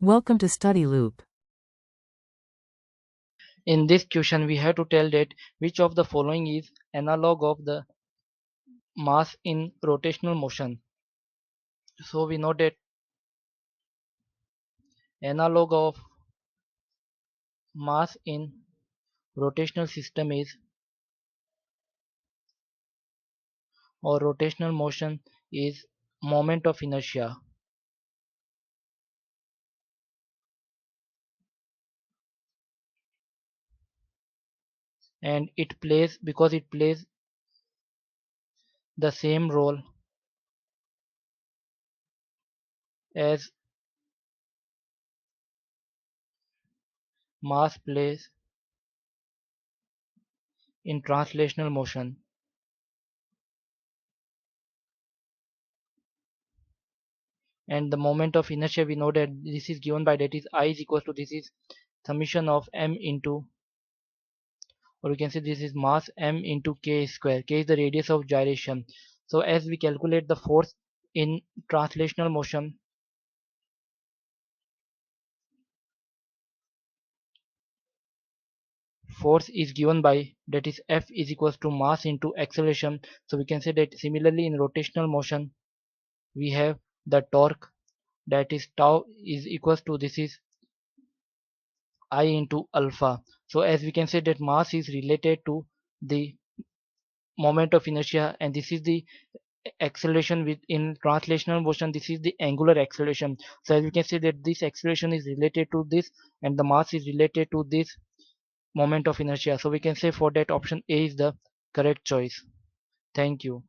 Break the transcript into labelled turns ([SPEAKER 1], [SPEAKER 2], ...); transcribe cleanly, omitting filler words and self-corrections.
[SPEAKER 1] Welcome to Study Loop.
[SPEAKER 2] In this question, we have to tell that which of the following is analog of the mass in rotational motion. So we know that analog of mass in rotational system is or rotational motion is moment of inertia, and it plays the same role as mass plays in translational motion. And the moment of inertia, we know that this is given by, that is I is equal to, this is summation of m into, or we can say this is mass m into k square. K is the radius of gyration. So as we calculate the force in translational motion, force is given by, that is F is equals to mass into acceleration. So we can say that similarly in rotational motion we have the torque, that is tau is equals to, this is I into alpha. So as we can say that mass is related to the moment of inertia, and this is the acceleration with in translational motion, this is the angular acceleration. So as we can say that this acceleration is related to this, and the mass is related to this moment of inertia. So we can say for that option A is the correct choice. Thank you.